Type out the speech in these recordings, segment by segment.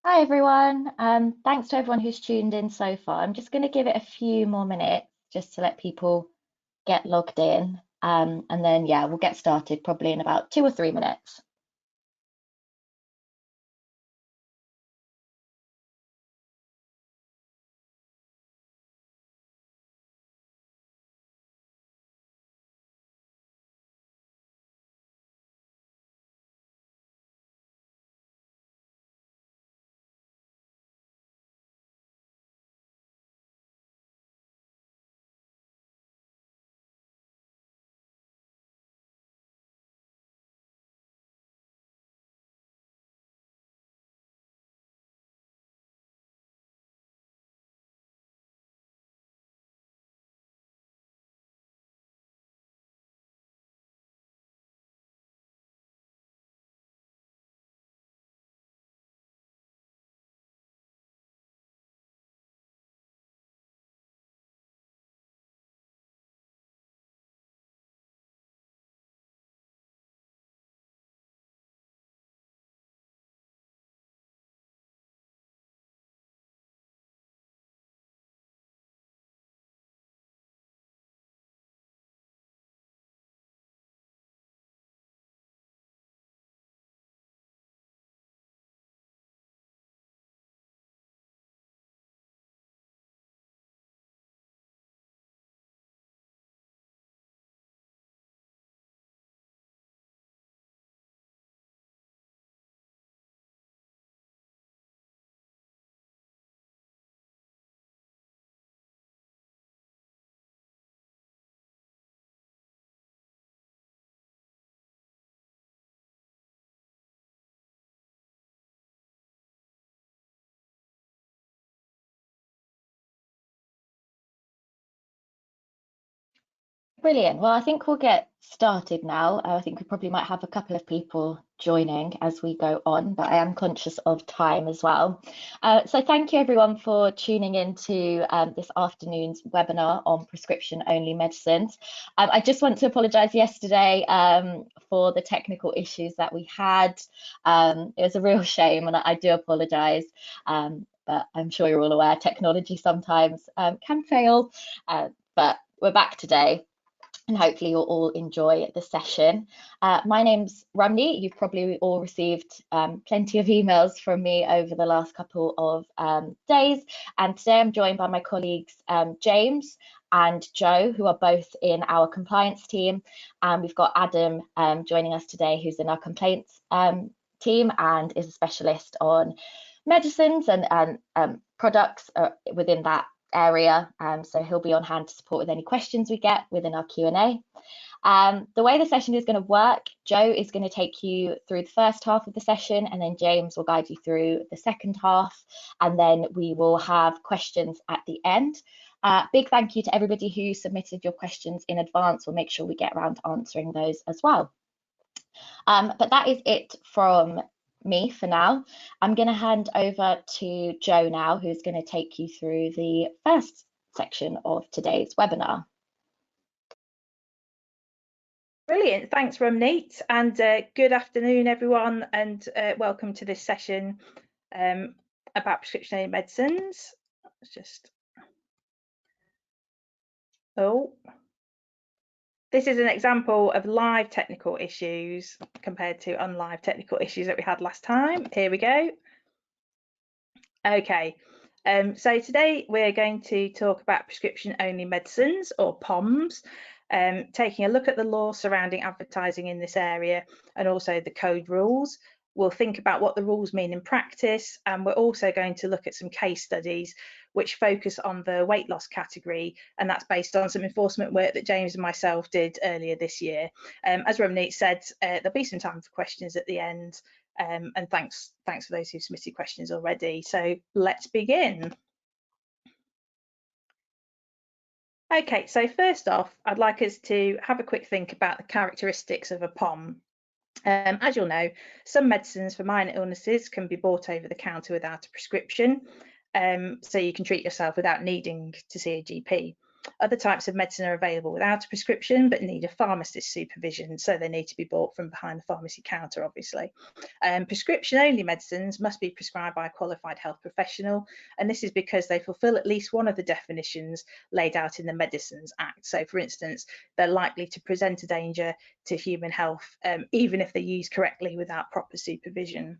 Hi everyone. Thanks to everyone who's tuned in so far. I'm just going to give it a few more minutes just to let people get logged in. And then, yeah, we'll get started probably in about 2 or 3 minutes. Brilliant. Well, I think we'll get started now. I think we probably might have a couple of people joining as we go on, but I am conscious of time as well. So thank you everyone for tuning into this afternoon's webinar on prescription-only medicines. I just want to apologise yesterday for the technical issues that we had. It was a real shame, and I do apologise. But I'm sure you're all aware technology sometimes can fail, but we're back today and hopefully you'll all enjoy the session. My name's Ramni. You've probably all received plenty of emails from me over the last couple of days. And today I'm joined by my colleagues James and Joe, who are both in our compliance team. And we've got Adam joining us today, who's in our complaints team and is a specialist on medicines and products within that area, so he'll be on hand to support with any questions we get within our Q&A. The way the session is going to work, Joe is going to take you through the first half of the session, and then James will guide you through the second half, and then we will have questions at the end. Big thank you to everybody who submitted your questions in advance. We'll make sure we get around to answering those as well. But that is it from me for now. I'm going to hand over to Joe now, who's going to take you through the first section of today's webinar. Brilliant, thanks Ramneet, and good afternoon everyone, and welcome to this session about prescription-only medicines. Let's just, this is an example of live technical issues compared to unlive technical issues that we had last time. Here we go. Okay, so today we're going to talk about prescription-only medicines, or POMs, taking a look at the law surrounding advertising in this area and also the code rules. We'll think about what the rules mean in practice, and we're also going to look at some case studies which focus on the weight loss category, and that's based on some enforcement work that James and myself did earlier this year. As Ramneet said, there'll be some time for questions at the end, and thanks for those who submitted questions already. So let's begin. Okay, so first off, I'd like us to have a quick think about the characteristics of a POM. As you'll know, some medicines for minor illnesses can be bought over the counter without a prescription, so you can treat yourself without needing to see a GP. Other types of medicine are available without a prescription but need a pharmacist's supervision, so they need to be bought from behind the pharmacy counter, obviously. Prescription-only medicines must be prescribed by a qualified health professional, and this is because they fulfil at least one of the definitions laid out in the Medicines Act. So, for instance, they're likely to present a danger to human health, even if they're used correctly without proper supervision.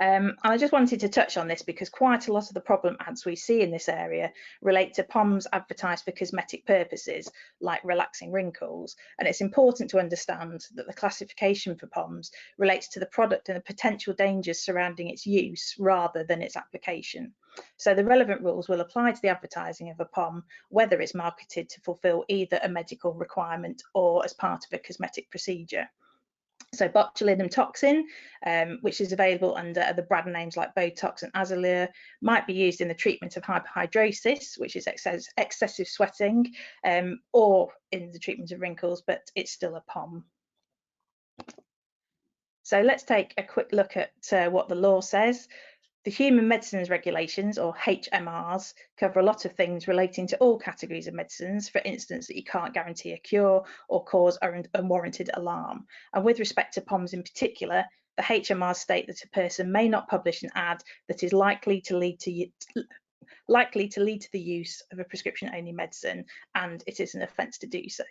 I just wanted to touch on this because quite a lot of the problem ads we see in this area relate to POMs advertised for cosmetic purposes, like relaxing wrinkles. And it's important to understand that the classification for POMs relates to the product and the potential dangers surrounding its use rather than its application. So the relevant rules will apply to the advertising of a POM, whether it's marketed to fulfill either a medical requirement or as part of a cosmetic procedure. So botulinum toxin, which is available under other brand names like Botox and Azalea, might be used in the treatment of hyperhidrosis, which is excessive sweating, or in the treatment of wrinkles, but it's still a POM. So let's take a quick look at what the law says. The Human Medicines Regulations, or HMRs, cover a lot of things relating to all categories of medicines, for instance, that you can't guarantee a cure or cause unwarranted alarm. And with respect to POMs in particular, the HMRs state that a person may not publish an ad that is likely to lead to the use of a prescription-only medicine, and it is an offence to do so.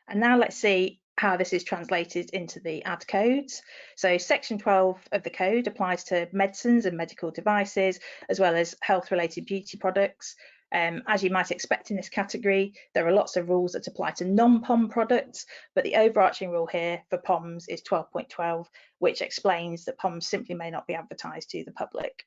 And now let's see how this is translated into the ad codes. So section 12 of the code applies to medicines and medical devices, as well as health-related beauty products. As you might expect in this category, there are lots of rules that apply to non-POM products, but the overarching rule here for POMs is 12.12, which explains that POMs simply may not be advertised to the public.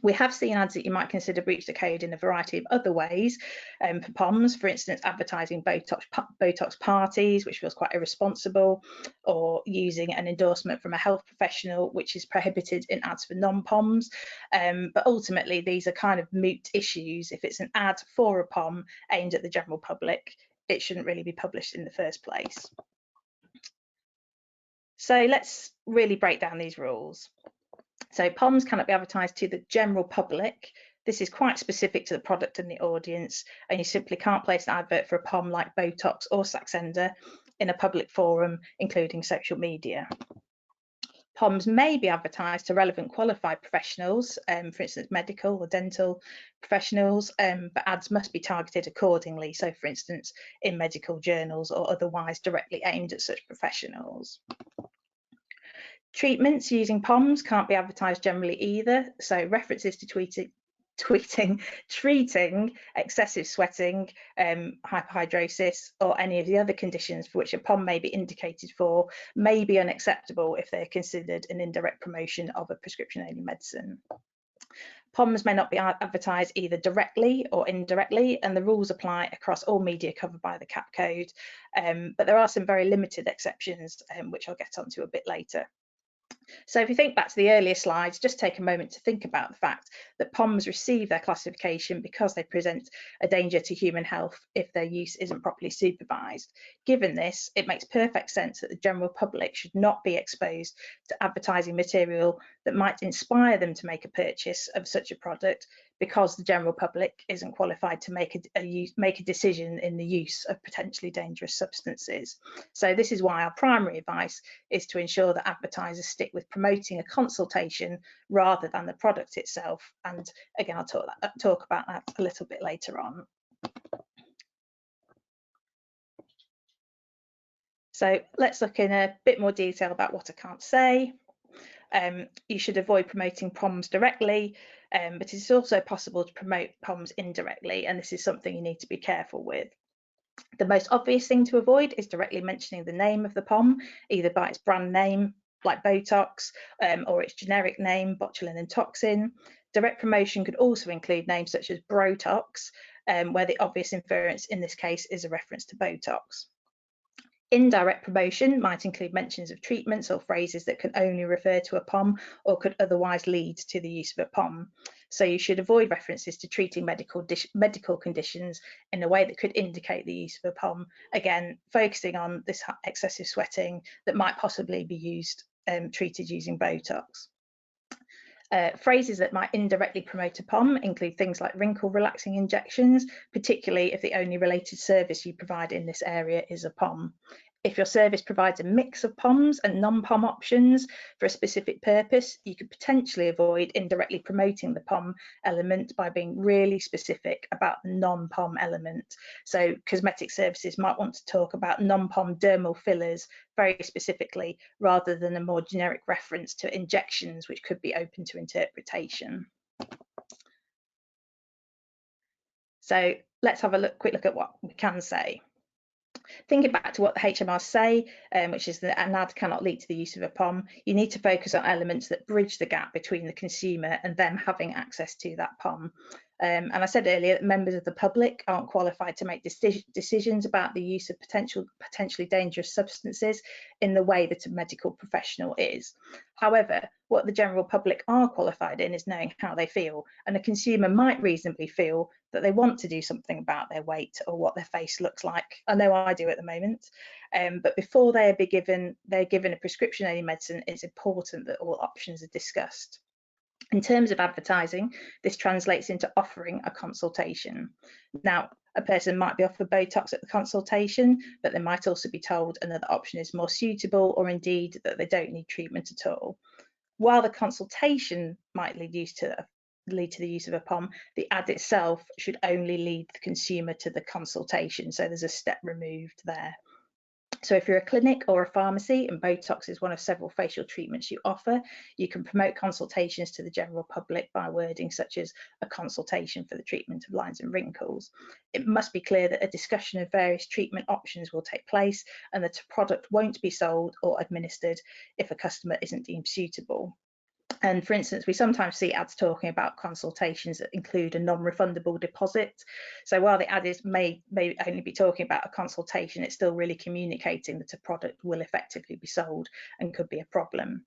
We have seen ads that you might consider breach the code in a variety of other ways for POMs, for instance, advertising Botox parties, which feels quite irresponsible, or using an endorsement from a health professional, which is prohibited in ads for non-POMs. But ultimately, these are kind of moot issues. If it's an ad for a POM aimed at the general public, it shouldn't really be published in the first place. So let's really break down these rules. So POMs cannot be advertised to the general public. This is quite specific to the product and the audience, and you simply can't place an advert for a POM like Botox or Saxenda in a public forum, including social media. POMs may be advertised to relevant qualified professionals, for instance, medical or dental professionals, but ads must be targeted accordingly. So, for instance, in medical journals or otherwise directly aimed at such professionals. Treatments using POMs can't be advertised generally either, so references to treating excessive sweating, hyperhidrosis, or any of the other conditions for which a POM may be indicated for may be unacceptable if they're considered an indirect promotion of a prescription-only medicine. POMs may not be advertised either directly or indirectly, and the rules apply across all media covered by the CAP code, but there are some very limited exceptions, which I'll get onto a bit later. So if you think back to the earlier slides, just take a moment to think about the fact that POMs receive their classification because they present a danger to human health if their use isn't properly supervised. Given this, it makes perfect sense that the general public should not be exposed to advertising material that might inspire them to make a purchase of such a product, because the general public isn't qualified to make a decision in the use of potentially dangerous substances. So this is why our primary advice is to ensure that advertisers stick with promoting a consultation rather than the product itself. And again, I'll talk about that a little bit later on. So let's look in a bit more detail about what I can't say. You should avoid promoting POMs directly, but it's also possible to promote POMs indirectly, and this is something you need to be careful with. The most obvious thing to avoid is directly mentioning the name of the POM, either by its brand name, like Botox, or its generic name, botulinum toxin. Direct promotion could also include names such as Brotox, where the obvious inference in this case is a reference to Botox. Indirect promotion might include mentions of treatments or phrases that can only refer to a POM or could otherwise lead to the use of a POM. So you should avoid references to treating medical conditions in a way that could indicate the use of a POM, again, focusing on this excessive sweating that might possibly be treated using Botox. Phrases that might indirectly promote a POM include things like wrinkle relaxing injections, particularly if the only related service you provide in this area is a POM. If your service provides a mix of POMs and non-POM options for a specific purpose, you could potentially avoid indirectly promoting the POM element by being really specific about the non-POM element. So cosmetic services might want to talk about non-POM dermal fillers very specifically, rather than a more generic reference to injections, which could be open to interpretation. So let's have a quick look at what we can say. Thinking back to what the HMRs say, which is that an ad cannot lead to the use of a POM, you need to focus on elements that bridge the gap between the consumer and them having access to that POM. And I said earlier that members of the public aren't qualified to make decisions about the use of potentially dangerous substances in the way that a medical professional is. However, what the general public are qualified in is knowing how they feel, and a consumer might reasonably feel that they want to do something about their weight or what their face looks like. I know I do at the moment, but before they're given a prescription-only medicine, it's important that all options are discussed. In terms of advertising, this translates into offering a consultation. Now, a person might be offered Botox at the consultation, but they might also be told another option is more suitable, or indeed that they don't need treatment at all. While the consultation might lead to the use of a POM, the ad itself should only lead the consumer to the consultation. So there's a step removed there. So if you're a clinic or a pharmacy and Botox is one of several facial treatments you offer, you can promote consultations to the general public by wording such as a consultation for the treatment of lines and wrinkles. It must be clear that a discussion of various treatment options will take place and that a product won't be sold or administered if a customer isn't deemed suitable. And for instance, we sometimes see ads talking about consultations that include a non-refundable deposit. So while the ad may only be talking about a consultation, it's still really communicating that a product will effectively be sold and could be a problem.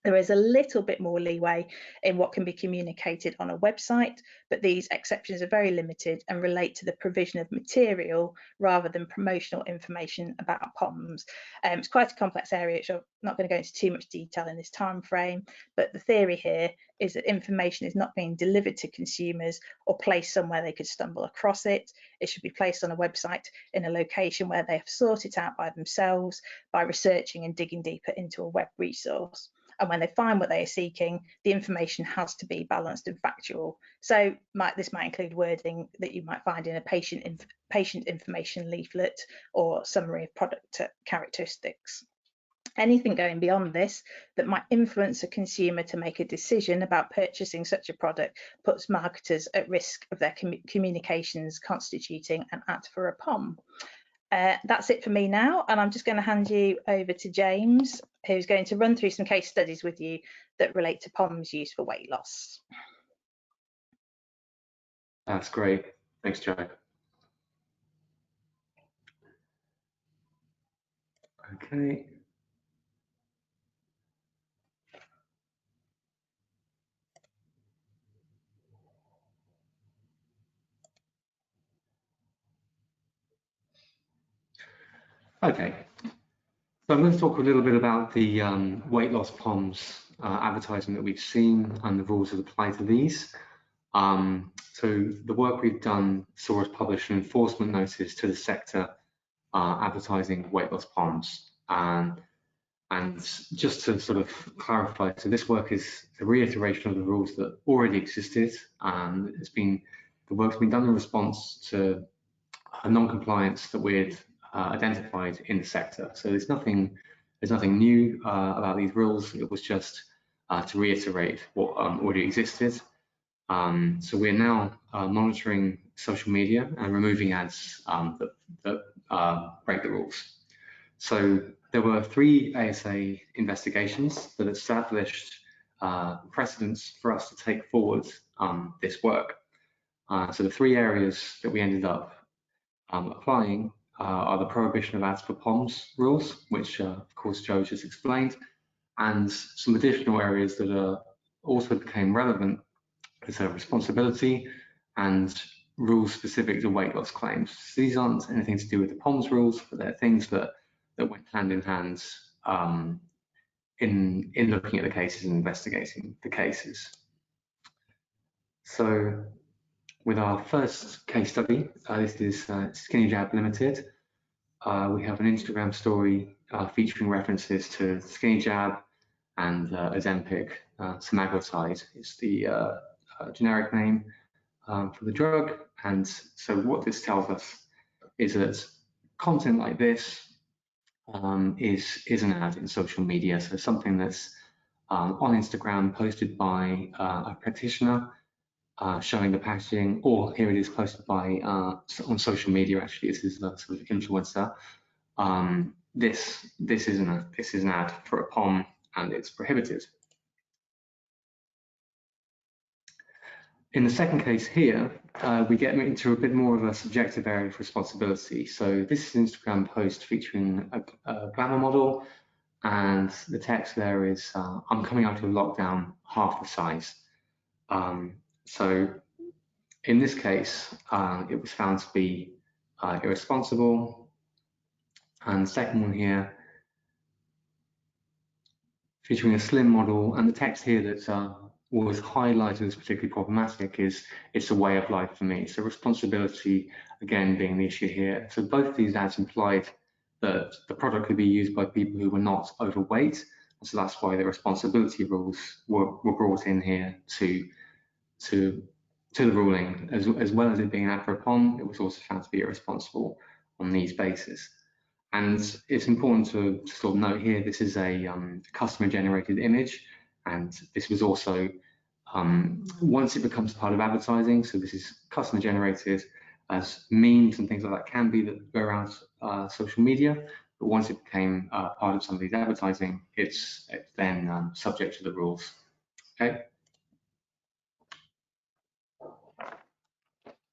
There is a little bit more leeway in what can be communicated on a website, but these exceptions are very limited and relate to the provision of material rather than promotional information about POMs. It's quite a complex area, which I'm not going to go into too much detail in this time frame, but the theory here is that information is not being delivered to consumers or placed somewhere they could stumble across it. It should be placed on a website in a location where they have sought it out by themselves by researching and digging deeper into a web resource. And when they find what they are seeking, the information has to be balanced and factual. So this might include wording that you might find in a patient information leaflet or summary of product characteristics. Anything going beyond this that might influence a consumer to make a decision about purchasing such a product puts marketers at risk of their communications constituting an ad for a POM. That's it for me now, and I'm just going to hand you over to James, who's going to run through some case studies with you that relate to POMs used for weight loss. That's great. Thanks, Jo. Okay. Okay, so I'm going to talk a little bit about the weight loss POMs advertising that we've seen and the rules that apply to these. So the work we've done saw us publish an enforcement notice to the sector advertising weight loss POMs. And just to sort of clarify, so this work is a reiteration of the rules that already existed. The work's been done in response to a non-compliance that we'd identified in the sector. So there's nothing new about these rules. It was just to reiterate what already existed. So we're now monitoring social media and removing ads that break the rules. So there were 3 ASA investigations that established precedents for us to take forward this work. So the 3 areas that we ended up applying are the prohibition of ads for POMs rules, which of course Jo just explained, and some additional areas that also became relevant as a responsibility and rules specific to weight loss claims. So these aren't anything to do with the POMs rules, but they're things that went hand in hand in looking at the cases and investigating the cases. So with our first case study, this is Skinny Jab Limited. We have an Instagram story featuring references to Skinny Jab and Ozempic. Semaglutide is the generic name for the drug. And so what this tells us is that content like this is an ad in social media. So something that's on Instagram posted by a practitioner showing the packaging, or here it is posted by on social media. Actually, this is a sort of influencer. This is an ad for a POM, and it's prohibited. In the second case here, we get into a bit more of a subjective area of responsibility. So this is an Instagram post featuring a glamour model, and the text there is, "I'm coming out of lockdown half the size." So in this case, it was found to be irresponsible. And the second one here, featuring a slim model, and the text here that was highlighted as particularly problematic is, "It's a way of life for me." So responsibility, again, being the issue here. So both of these ads implied that the product could be used by people who were not overweight. And so that's why the responsibility rules were brought in here to the ruling. As well as it being an ad for a POM, it was also found to be irresponsible on these bases. And it's important to sort of note here, this is a customer-generated image, and this was also, once it becomes part of advertising, so this is customer-generated, as memes and things like that can be that go around social media, but once it became part of somebody's advertising, it's then subject to the rules. Okay.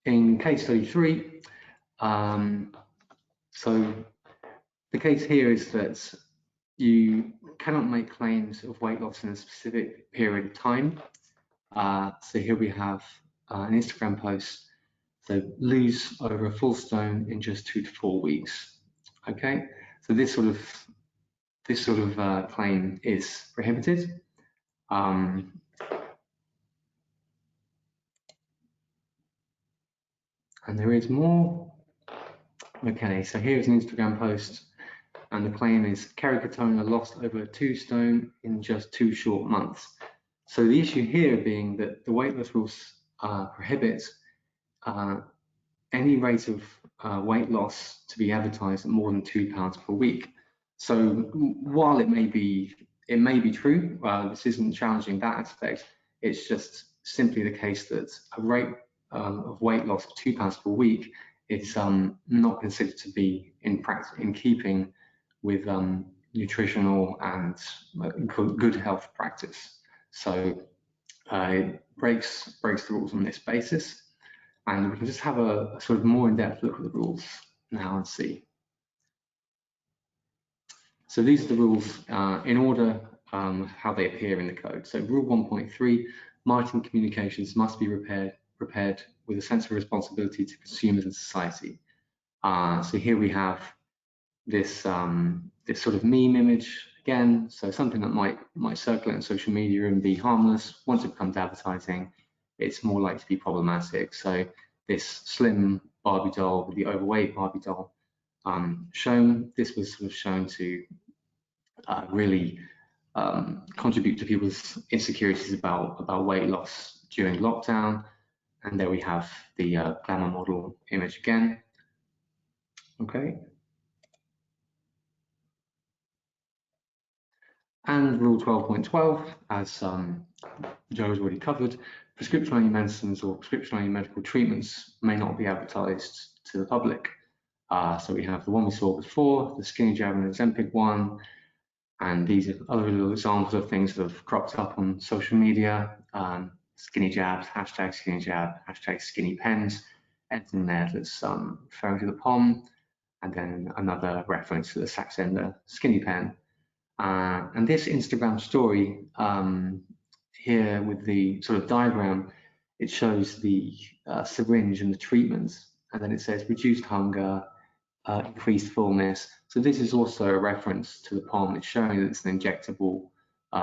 In case study 3, so the case here is that you cannot make claims of weight loss in a specific period of time. So here we have an Instagram post, so lose over a full stone in just 2 to 4 weeks. Okay, so this sort of claim is prohibited. And there is more. Okay, so here's an Instagram post, and the claim is Kerry Katona lost over 2 stone in just 2 short months. So the issue here being that the weight loss rules prohibit any rate of weight loss to be advertised at more than £2 per week. So while it may be true, this isn't challenging that aspect. It's just simply the case that a rate of weight loss of £2 per week is not considered to be in keeping with nutritional and good health practice. So it breaks the rules on this basis. And we can just have a sort of more in-depth look at the rules now and see. So these are the rules in order how they appear in the code. So rule 1.3, marketing communications must be prepared with a sense of responsibility to consumers and society. So here we have this sort of meme image again. So something that might circulate on social media and be harmless. Once it becomes advertising, it's more likely to be problematic. So this slim Barbie doll with the overweight Barbie doll shown, this was sort of shown to really contribute to people's insecurities about weight loss during lockdown. And there we have the glamour model image again. Okay. And rule 12.12, as Joe has already covered, prescription-only medicines or prescription-only medical treatments may not be advertised to the public. So we have the one we saw before, the Skinny Jab and Ozempic one, and these are other little examples of things that have cropped up on social media. Skinny jabs, hashtag skinny jab, hashtag skinny pens, anything there that's referring to the POM, and then another reference to the Saxenda skinny pen. And this Instagram story here with the sort of diagram, it shows the syringe and the treatments, and then it says reduced hunger, increased fullness. So this is also a reference to the POM. It's showing that it's an injectable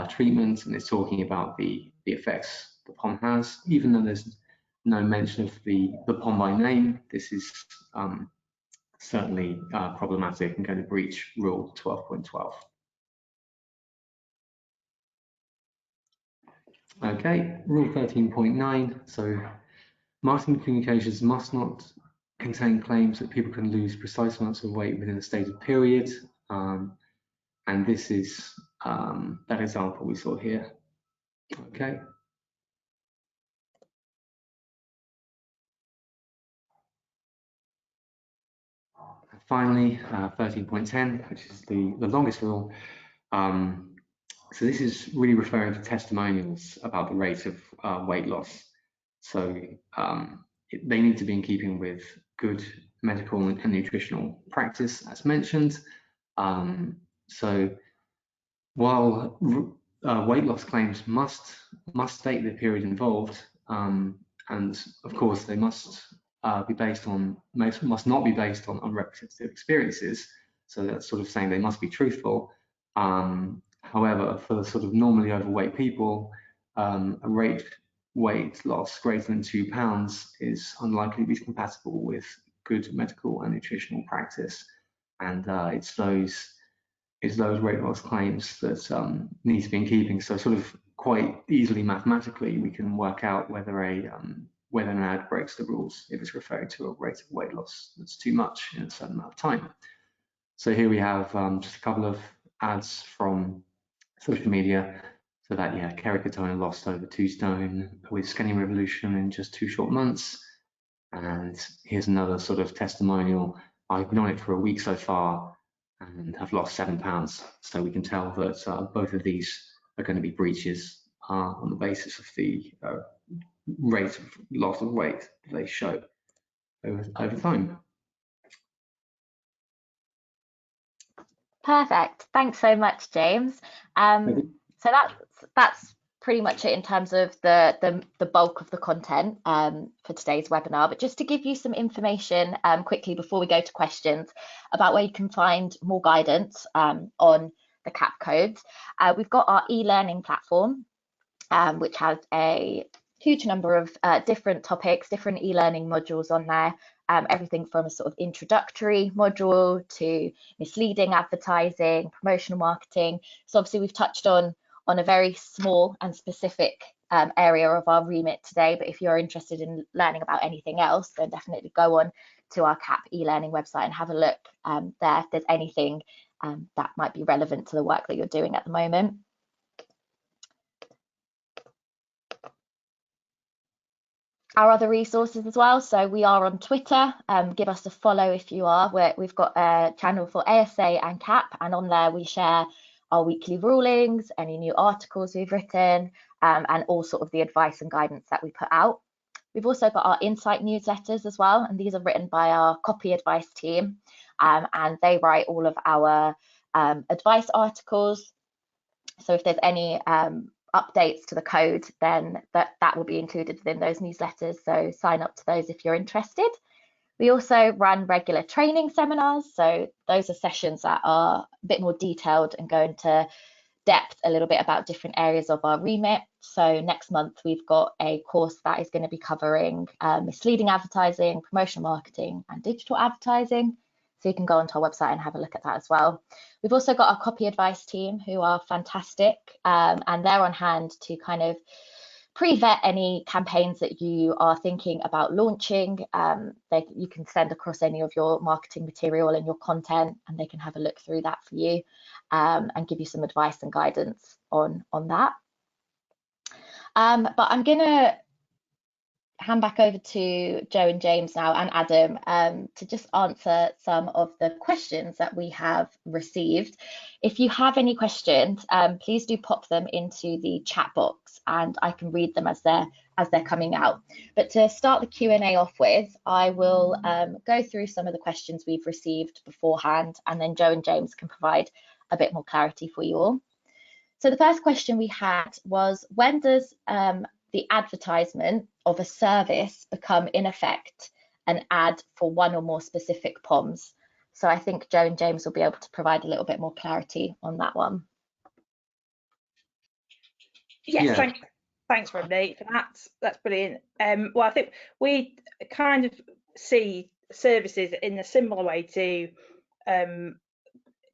treatment, and it's talking about the effects the POM has, even though there's no mention of the POM by name. This is certainly problematic and going to breach Rule 12.12. Okay, Rule 13.9. So marketing communications must not contain claims that people can lose precise amounts of weight within a stated period. And this is that example we saw here. Okay. Finally, 13.10, which is the longest rule. So this is really referring to testimonials about the rate of weight loss. So they need to be in keeping with good medical and nutritional practice, as mentioned. So while weight loss claims must state the period involved, and of course they must be based on must not be based on representative experiences. So that's sort of saying they must be truthful. However, for sort of normally overweight people, a weight loss greater than 2 pounds is unlikely to be compatible with good medical and nutritional practice, and it's those weight loss claims that need to be in keeping. So sort of quite easily mathematically, we can work out whether an ad breaks the rules if it's referring to a rate of weight loss that's too much in a certain amount of time. So here we have just a couple of ads from social media. So that, yeah, Kerry Katona lost over 2 stone with Skinny Revolution in just 2 short months. And here's another sort of testimonial. I've been on it for a week so far and have lost 7 pounds. So we can tell that both of these are going to be breaches on the basis of the rate of loss of weight they show over time. Perfect. Thanks so much, James. So that's pretty much it in terms of the bulk of the content for today's webinar. But just to give you some information quickly before we go to questions about where you can find more guidance on the CAP codes, we've got our e-learning platform, which has a huge number of different topics, different e-learning modules on there. Everything from a sort of introductory module to misleading advertising, promotional marketing. So obviously we've touched on a very small and specific area of our remit today, but if you're interested in learning about anything else, then definitely go on to our CAP e-learning website and have a look there if there's anything that might be relevant to the work that you're doing at the moment. Our other resources as well. So we are on Twitter. Give us a follow if you are. We've got a channel for ASA and CAP, and on there we share our weekly rulings, any new articles we've written, and all sort of the advice and guidance that we put out. We've also got our insight newsletters as well, and these are written by our copy advice team, and they write all of our advice articles. So if there's any updates to the code, then that will be included within those newsletters. So sign up to those if you're interested. We also run regular training seminars. So those are sessions that are a bit more detailed and go into depth a little bit about different areas of our remit. So next month, we've got a course that is going to be covering misleading advertising, promotional marketing, and digital advertising. So you can go onto our website and have a look at that as well. We've also got our copy advice team who are fantastic, and they're on hand to kind of pre-vet any campaigns that you are thinking about launching. You can send across any of your marketing material and your content, and they can have a look through that for you and give you some advice and guidance on that. But I'm going to hand back over to Joe and James now, and Adam, to just answer some of the questions that we have received. If you have any questions, please do pop them into the chat box and I can read them as they're coming out. But to start the Q&A off with, I will go through some of the questions we've received beforehand, and then Joe and James can provide a bit more clarity for you all. So the first question we had was, when does the advertisement of a service become in effect an ad for one or more specific POMs? So I think Joe and James will be able to provide a little bit more clarity on that one. Yes, Yeah. thanks, Rodney, for that. That's brilliant. Well, I think we kind of see services in a similar way to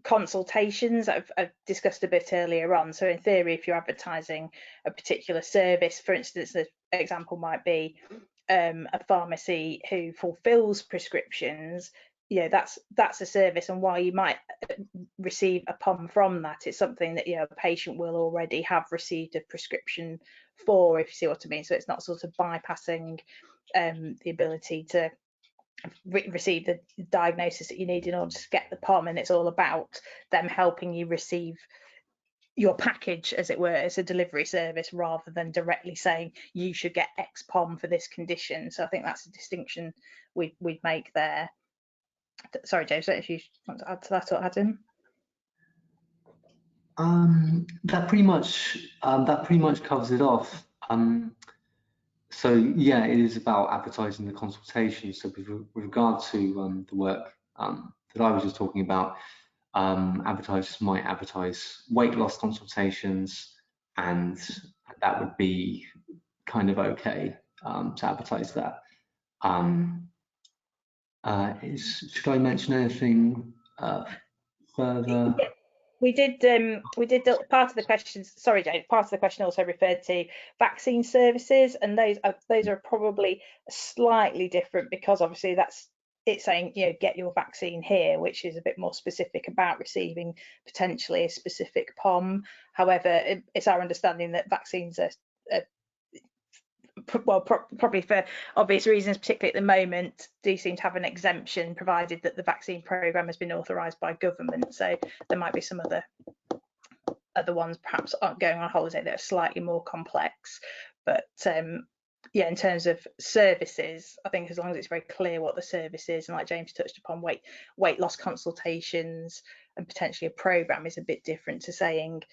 consultations I've discussed a bit earlier on. So in theory, if you're advertising a particular service, for instance, an example might be a pharmacy who fulfills prescriptions, you know, that's a service, and while you might receive a POM from that, it's something that, you know, a patient will already have received a prescription for, if you see what I mean. So it's not sort of bypassing the ability to receive the diagnosis that you need in order to get the POM, and it's all about them helping you receive your package, as it were, as a delivery service, rather than directly saying you should get X POM for this condition. So I think that's a distinction we'd make there. Sorry, James, if you want to add to that or add in. That pretty much covers it off. So yeah, it is about advertising the consultation. So with regard to the work that I was just talking about, advertisers might advertise weight loss consultations, and that would be kind of okay to advertise that. Should I mention anything further? We did part of the questions. Sorry, Jane. Part of the question also referred to vaccine services, and those are probably slightly different, because obviously it's saying, you know, get your vaccine here, which is a bit more specific about receiving potentially a specific POM. However, it's our understanding that vaccines are well, probably for obvious reasons, particularly at the moment, do seem to have an exemption, provided that the vaccine programme has been authorised by government. So there might be some other ones perhaps aren't going on holiday that are slightly more complex. But yeah, in terms of services, I think as long as it's very clear what the service is, and like James touched upon, weight loss consultations and potentially a programme is a bit different to saying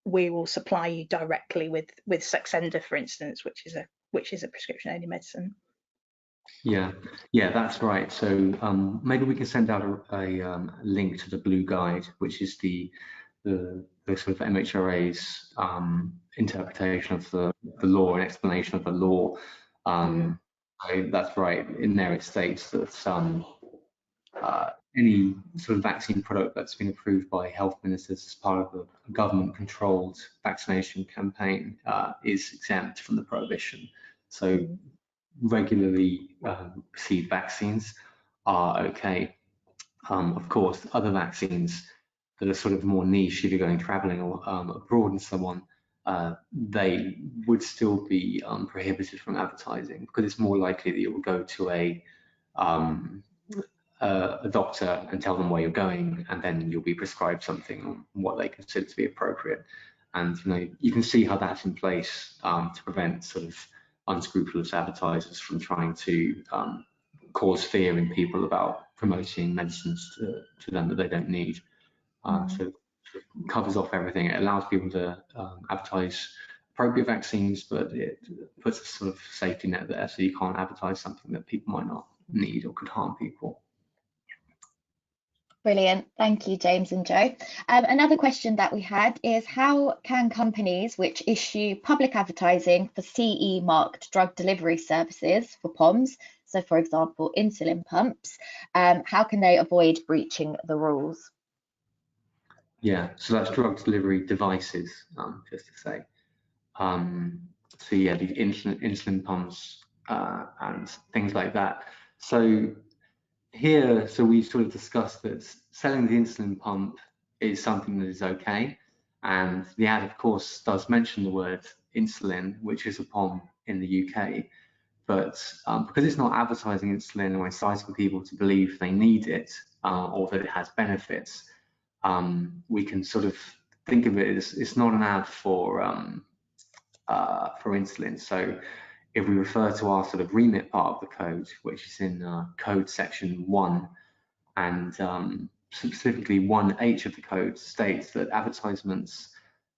we will supply you directly with Saxenda, for instance, which is a prescription only medicine. Yeah, that's right. So maybe we can send out a link to the Blue Guide, which is the sort of MHRA's interpretation of the law and explanation of the law. So that's right. In there it states that any sort of vaccine product that's been approved by health ministers as part of a government-controlled vaccination campaign is exempt from the prohibition. So regularly received vaccines are okay. Of course, other vaccines that are sort of more niche, if you're going traveling or abroad and so on, they would still be prohibited from advertising, because it's more likely that you will go to a doctor and tell them where you're going, and then you'll be prescribed something on what they consider to be appropriate. And you know, you can see how that's in place to prevent sort of unscrupulous advertisers from trying to cause fear in people about promoting medicines to them that they don't need. So it covers off everything. It allows people to advertise appropriate vaccines, but it puts a sort of safety net there, so you can't advertise something that people might not need or could harm people. Brilliant. Thank you, James and Joe. Another question that we had is, how can companies which issue public advertising for CE marked drug delivery services for POMs, so for example, insulin pumps, how can they avoid breaching the rules? Yeah, so that's drug delivery devices, just to say. So yeah, the insulin pumps and things like that. So here, so we sort of discussed that selling the insulin pump is something that is okay, and the ad, of course, does mention the word insulin, which is a POM in the UK, but because it's not advertising insulin or inciting people to believe they need it or that it has benefits, we can sort of think of it as it's not an ad for insulin. So if we refer to our sort of remit part of the code, which is in code section 1, and specifically 1H of the code states that advertisements,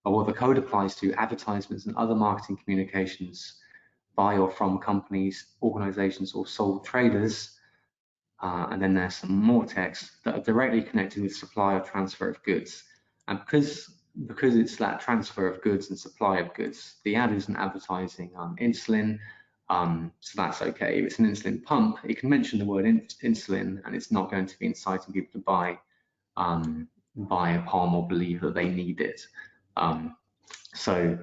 or what the code applies to, advertisements and other marketing communications by or from companies, organizations, or sole traders, and then there's some more text, that are directly connected with supply or transfer of goods. And because because it's that transfer of goods and supply of goods, the ad isn't advertising insulin, so that's okay. If it's an insulin pump, it can mention the word insulin, and it's not going to be inciting people to buy a POM or believe that they need it. So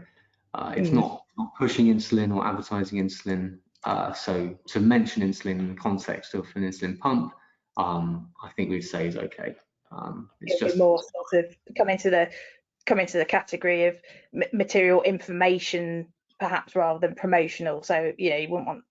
it's not pushing insulin or advertising insulin. So to mention insulin in the context of an insulin pump, I think we'd say is okay. It's just more sort of come into the category of material information, perhaps, rather than promotional. So you wouldn't want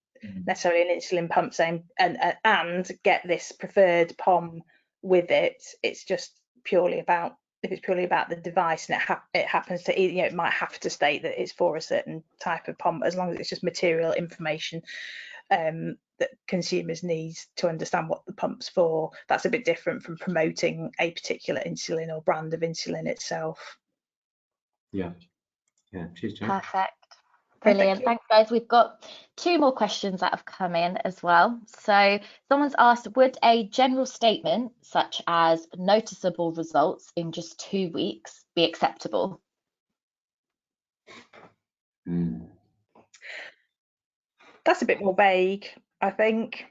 necessarily an insulin pump saying and get this preferred POM with it. It's just purely about, if it's purely about the device and it happens to, it might have to state that it's for a certain type of POM, as long as it's just material information that consumers need to understand what the pump's for. That's a bit different from promoting a particular insulin or brand of insulin itself. Yeah. Cheers, Jane. Perfect. Brilliant. Thanks, guys. We've got 2 more questions that have come in as well. So someone's asked, would a general statement such as noticeable results in just 2 weeks be acceptable? That's a bit more vague, I think.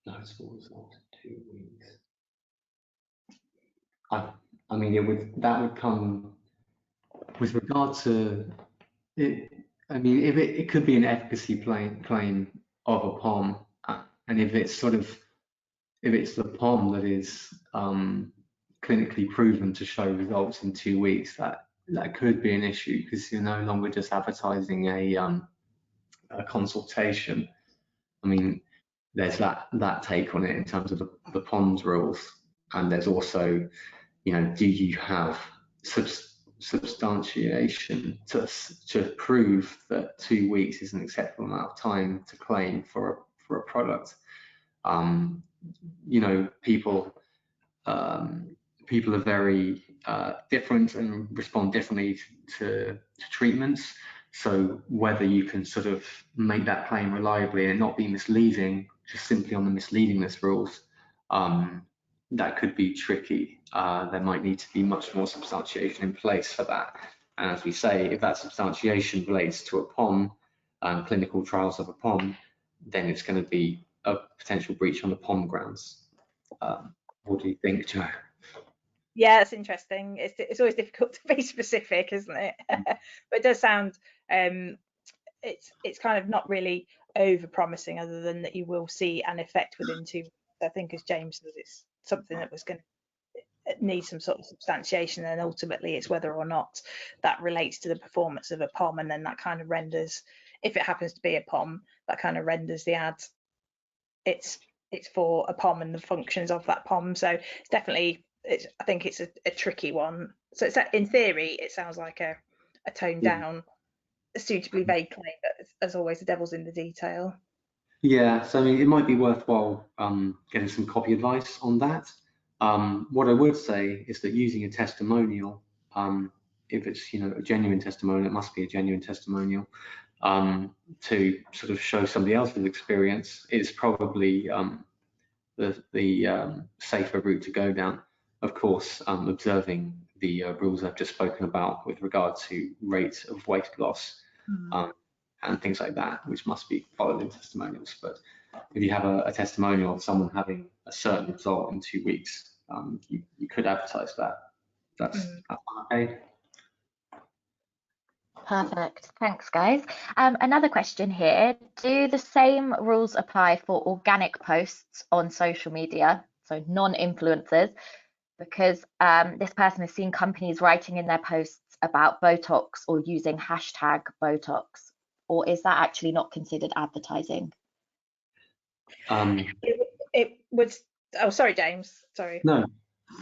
Noticeable results in 2 weeks. I mean, that would come with regard to it. I mean, if it could be an efficacy claim of a POM, and if it's the POM that is clinically proven to show results in 2 weeks, that could be an issue, because you're no longer just advertising a consultation. I mean, there's that take on it in terms of the POMs rules, and there's also, do you have substantiation to prove that 2 weeks is an acceptable amount of time to claim for a product? People are very different and respond differently to treatments. So whether you can sort of make that claim reliably and not be misleading, just simply on the misleadingness rules, that could be tricky. There might need to be much more substantiation in place for that. And as we say, if that substantiation relates to a POM, clinical trials of a POM, then it's going to be a potential breach on the POM grounds. What do you think, Jo? Yeah, it's interesting. It's always difficult to be specific, isn't it? But it does sound it's kind of not really over promising, other than that you will see an effect within 2 weeks. I think, as James says, it's something that was going to need some sort of substantiation, and ultimately it's whether or not that relates to the performance of a POM, and then that kind of renders, if it happens to be a POM, that kind of renders the ad it's for a POM and the functions of that POM. So it's definitely, I think it's a tricky one. So it's, in theory, it sounds like a toned down, a suitably vague claim, but as always, the devil's in the detail. Yeah, so I mean, it might be worthwhile getting some copy advice on that. What I would say is that using a testimonial, if it's a genuine testimonial, it must be a genuine testimonial, to sort of show somebody else's experience is probably the safer route to go down. Of course, observing the rules I've just spoken about with regard to rate of weight loss and things like that, which must be followed in testimonials. But if you have a testimonial of someone having a certain result in 2 weeks, you could advertise that. That's okay. Perfect. Thanks, guys. Another question here. Do the same rules apply for organic posts on social media, so non-influencers? Because this person has seen companies writing in their posts about Botox or using hashtag Botox, or is that actually not considered advertising? It would. Oh, sorry, James. Sorry. No.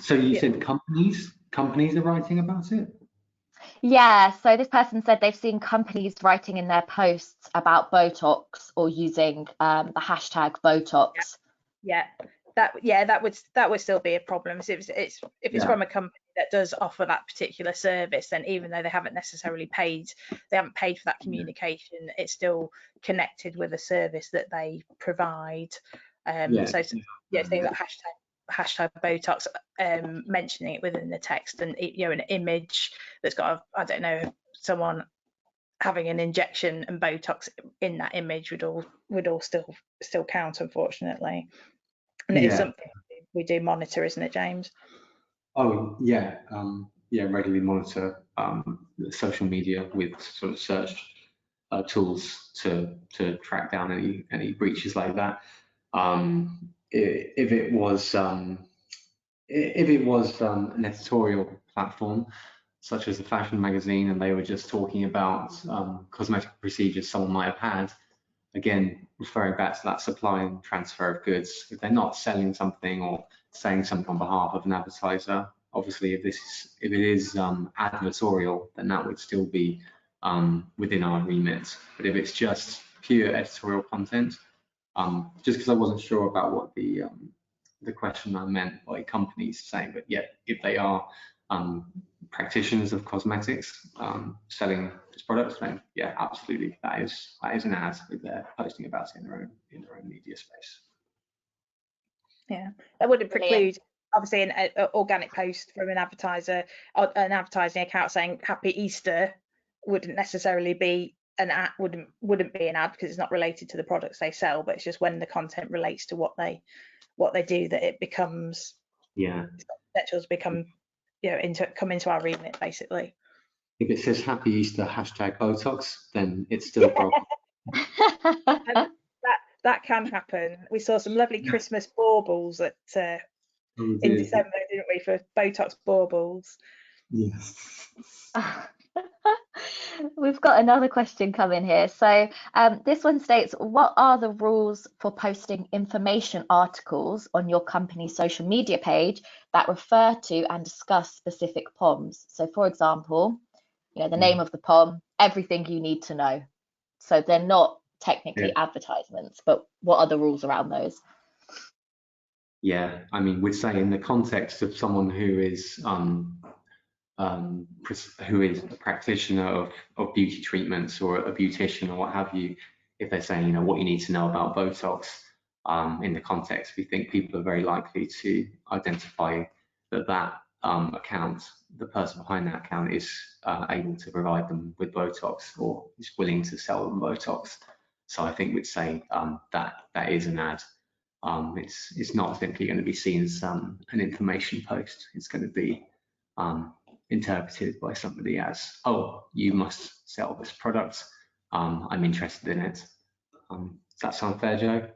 So you said companies are writing about it? Yeah, so this person said they've seen companies writing in their posts about Botox or using the hashtag Botox. Yeah, that would still be a problem. So if it's from a company that does offer that particular service, then even though they haven't necessarily paid, they haven't paid for that communication, it's still connected with a service that they provide. So saying that hashtag hashtag Botox, mentioning it within the text, and an image that's got I don't know, someone having an injection and Botox in that image would all still count, unfortunately. And it is something we do monitor, isn't it, James? Oh yeah, regularly monitor social media with sort of search tools to track down any breaches like that. If it was an editorial platform such as a fashion magazine and they were just talking about cosmetic procedures someone might have had, again, referring back to that supply and transfer of goods, if they're not selling something or saying something on behalf of an advertiser, obviously if it is advertorial, then that would still be within our remit. But if it's just pure editorial content, just because I wasn't sure about what the question I meant by companies saying, but yet if they are practitioners of cosmetics selling this product, then yeah, absolutely, that is an ad if they're posting about it in their own media space. Yeah, that wouldn't preclude Brilliant. obviously an organic post from an advertiser or an advertising account saying Happy Easter wouldn't necessarily be an ad, wouldn't be an ad because it's not related to the products they sell, but it's just when the content relates to what they do that it becomes, potentials become, come into our remit basically. If it says Happy Easter hashtag Botox, then it's still a problem. That can happen. We saw some lovely Christmas baubles in December, didn't we, for Botox baubles? Yes. We've got another question coming here. So this one states, what are the rules for posting information articles on your company's social media page that refer to and discuss specific POMs? So for example, the name of the POM, everything you need to know. So they're not technically advertisements, but what are the rules around those? Yeah, I mean, we'd say in the context of someone who is a practitioner of beauty treatments or a beautician or what have you, if they're saying, what you need to know about Botox, in the context, we think people are very likely to identify that account, the person behind that account is able to provide them with Botox or is willing to sell them Botox. So I think we'd say that is an ad. It's not simply going to be seen as an information post. It's going to be interpreted by somebody as, oh, you must sell this product. I'm interested in it. Does that sound fair, Joe?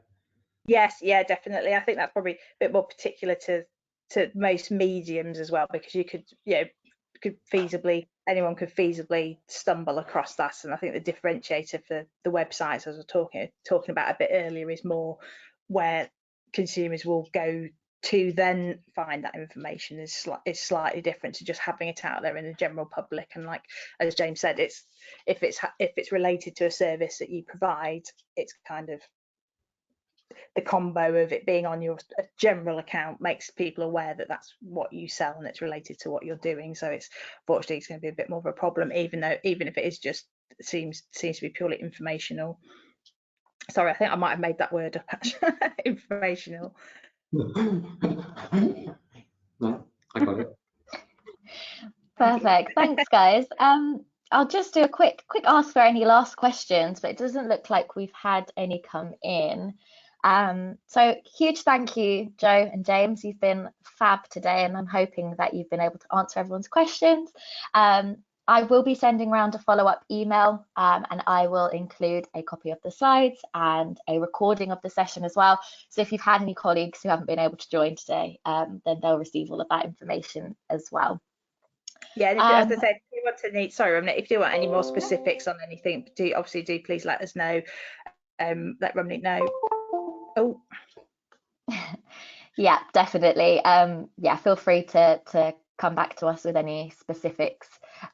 Yes, yeah, definitely. I think that's probably a bit more particular to most mediums as well, because you could, anyone could feasibly stumble across that. And I think the differentiator for the websites, as we're talking about a bit earlier, is more where consumers will go to then find that information is slightly different to just having it out there in the general public. And like as James said, if it's related to a service that you provide, it's kind of the combo of it being on your general account makes people aware that that's what you sell and it's related to what you're doing. So fortunately it's going to be a bit more of a problem, even if it is just seems to be purely informational. Sorry, I think I might have made that word up actually. Informational. No, I got it. Perfect. Thanks, guys. I'll just do a quick ask for any last questions, but it doesn't look like we've had any come in. So huge thank you, Joe and James. You've been fab today, and I'm hoping that you've been able to answer everyone's questions. I will be sending around a follow-up email, and I will include a copy of the slides and a recording of the session as well. So if you've had any colleagues who haven't been able to join today, then they'll receive all of that information as well. Yeah, and as I said, if you want if you want any more specifics on anything, do please let us know. Let Romney know. Oh. Yeah, definitely. Yeah, feel free to come back to us with any specifics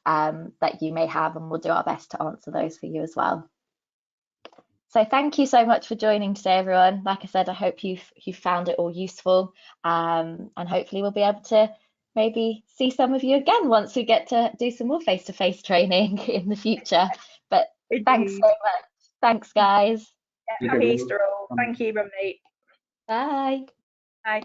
that you may have, and we'll do our best to answer those for you as well. So thank you so much for joining today, everyone. Like I said, I hope you found it all useful, and hopefully we'll be able to maybe see some of you again once we get to do some more face-to-face training in the future. But thanks so much. Thanks, guys. Yeah, happy Easter all. Thank you, Romney. Bye. Bye.